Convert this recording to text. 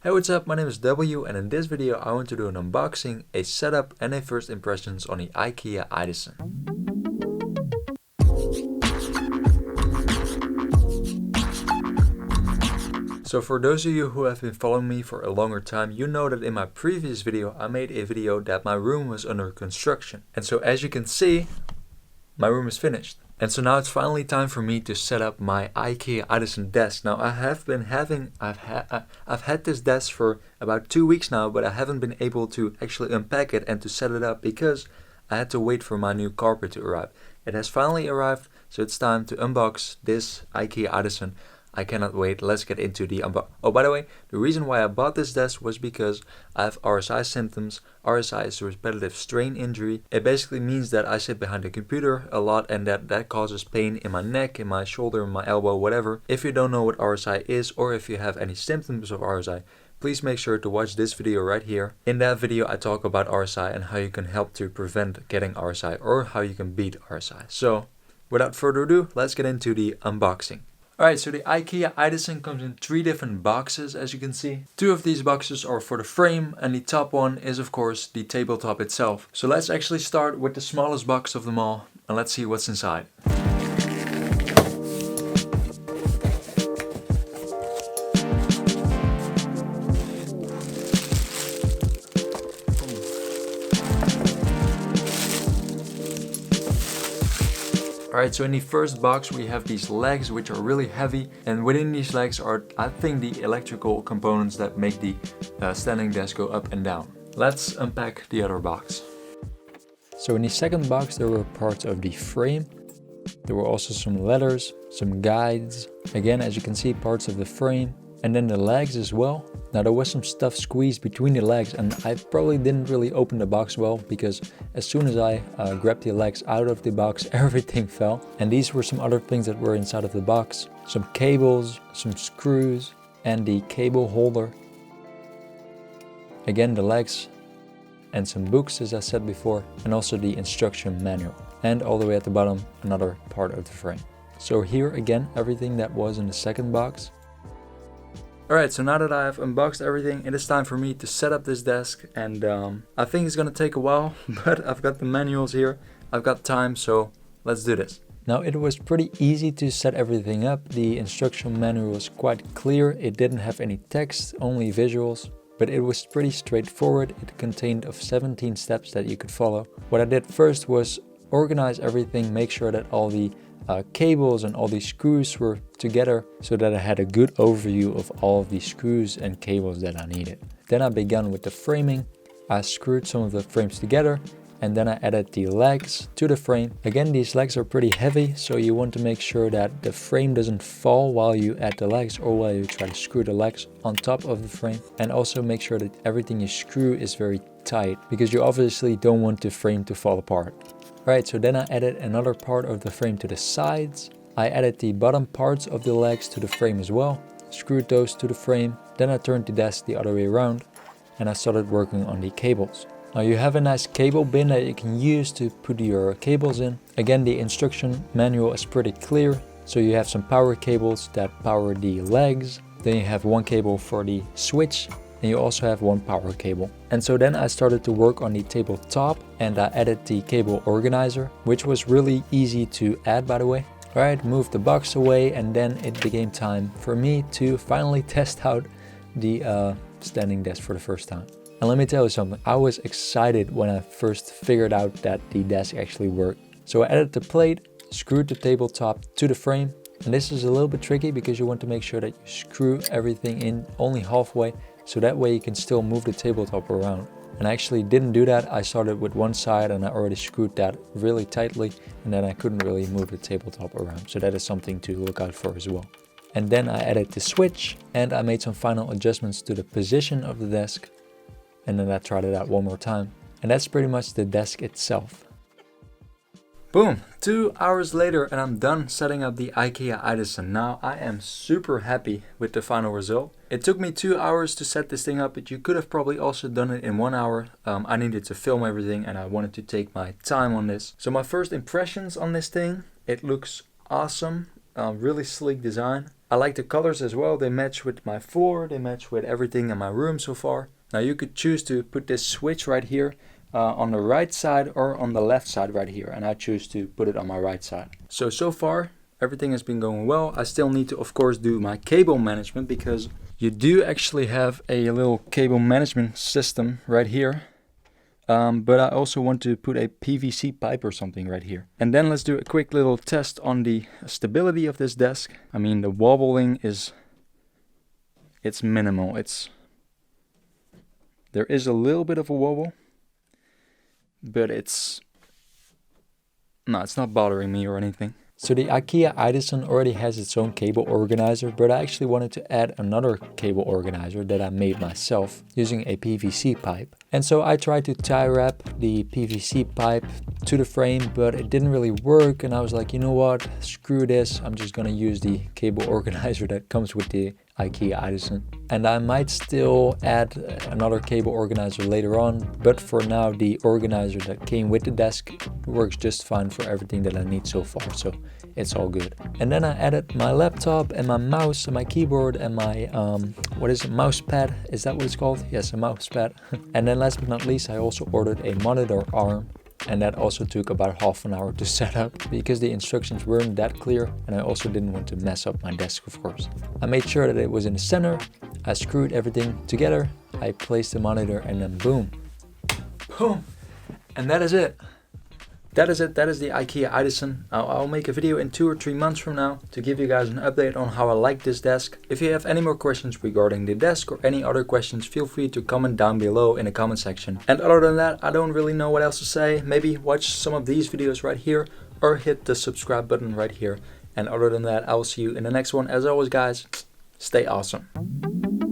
Hey, what's up? My name is W, and in this video I want to do an unboxing, a setup and a first impressions on the Ikea Idasen. So for those of you who have been following me for a longer time, you know that in my previous video I made a video that my room was under construction. And so as you can see, my room is finished. And so now it's finally time for me to set up my Ikea Idasen desk. Now I've had this desk for about 2 weeks now, but I haven't been able to actually unpack it and to set it up because I had to wait for my new carpet to arrive. It has finally arrived, so it's time to unbox this Ikea Idasen. I cannot wait. Let's get into the unbox. Oh, by the way, the reason why I bought this desk was because I have RSI symptoms. RSI is a repetitive strain injury. It basically means that I sit behind the computer a lot and that causes pain in my neck, in my shoulder, in my elbow, whatever. If you don't know what RSI is or if you have any symptoms of RSI, please make sure to watch this video right here. In that video I talk about RSI and how you can help to prevent getting RSI or how you can beat RSI. So without further ado, let's get into the unboxing. Alright, so the Ikea Idasen comes in 3 different boxes, as you can see. 2 of these boxes are for the frame, and the top one is of course the tabletop itself. So let's actually start with the smallest box of them all, and let's see what's inside. Alright, so in the first box we have these legs which are really heavy, and within these legs are, I think, the electrical components that make the standing desk go up and down. Let's unpack the other box. So in the second box there were parts of the frame. There were also some letters, some guides. Again, as you can see, parts of the frame. And then the legs as well. Now there was some stuff squeezed between the legs, and I probably didn't really open the box well because as soon as I grabbed the legs out of the box, everything fell. And these were some other things that were inside of the box. Some cables, some screws, and the cable holder. Again, the legs and some books, as I said before, and also the instruction manual. And all the way at the bottom, another part of the frame. So here again, everything that was in the second box. Alright, so now that I have unboxed everything, it is time for me to set up this desk, and I think it's gonna take a while, but I've got the manuals here, I've got time, so let's do this. Now it was pretty easy to set everything up. The instruction manual was quite clear, it didn't have any text, only visuals, but it was pretty straightforward. It contained of 17 steps that you could follow. What I did first was organize everything, make sure that all the cables and all these screws were together so that I had a good overview of all of the screws and cables that I needed. Then I began with the framing. I screwed some of the frames together, and then I added the legs to the frame. Again, these legs are pretty heavy, so you want to make sure that the frame doesn't fall while you add the legs or while you try to screw the legs on top of the frame. And also make sure that everything you screw is very tight, because you obviously don't want the frame to fall apart. Right, so then I added another part of the frame to the sides. I added the bottom parts of the legs to the frame as well, screwed those to the frame. Then I turned the desk the other way around and I started working on the cables. Now you have a nice cable bin that you can use to put your cables in. Again, the instruction manual is pretty clear. So you have some power cables that power the legs. Then you have one cable for the switch. And you also have one power cable. And so then I started to work on the tabletop, and I added the cable organizer, which was really easy to add, by the way. Alright, moved the box away, and then it became time for me to finally test out the standing desk for the first time. And let me tell you something, I was excited when I first figured out that the desk actually worked. So I added the plate, screwed the tabletop to the frame. And this is a little bit tricky because you want to make sure that you screw everything in only halfway, so that way you can still move the tabletop around. And I actually didn't do that. I started with one side and I already screwed that really tightly, and then I couldn't really move the tabletop around. So that is something to look out for as well. And then I added the switch, and I made some final adjustments to the position of the desk. And then I tried it out one more time. And that's pretty much the desk itself. Boom, 2 hours later and I'm done setting up the Ikea Idasen. Now I am super happy with the final result. It took me 2 hours to set this thing up, but you could have probably also done it in 1 hour. I needed to film everything and I wanted to take my time on this. So my first impressions on this thing, it looks awesome, really sleek design. I like the colors as well. They match with my floor. They match with everything in my room so far. Now you could choose to put this switch right here on the right side or on the left side right here. And I choose to put it on my right side. So far everything has been going well. I still need to, of course, do my cable management because you do actually have a little cable management system right here. But I also want to put a PVC pipe or something right here. And then let's do a quick little test on the stability of this desk. I mean, the wobbling it's minimal. There is a little bit of a wobble, but it's not bothering me or anything. So the Ikea Idasen already has its own cable organizer, but I actually wanted to add another cable organizer that I made myself using a PVC pipe. And so I tried to tie wrap the PVC pipe to the frame, but it didn't really work. And I was like, you know what, screw this. I'm just gonna use the cable organizer that comes with the Ikea Idasen. And I might still add another cable organizer later on, but for now the organizer that came with the desk works just fine for everything that I need so far, so it's all good. And then I added my laptop and my mouse and my keyboard and my mouse pad, is that what it's called? Yes, a mouse pad. And then last but not least, I also ordered a monitor arm. And that also took about half an hour to set up because the instructions weren't that clear, and I also didn't want to mess up my desk, of course. I made sure that it was in the center, I screwed everything together, I placed the monitor, and then boom. Boom! And that is it. That is the Ikea Idasen. I'll make a video in 2 or 3 months from now to give you guys an update on how I like this desk. If you have any more questions regarding the desk or any other questions, feel free to comment down below in the comment section. And other than that, I don't really know what else to say. Maybe watch some of these videos right here or hit the subscribe button right here. And other than that, I will see you in the next one. As always, guys, stay awesome.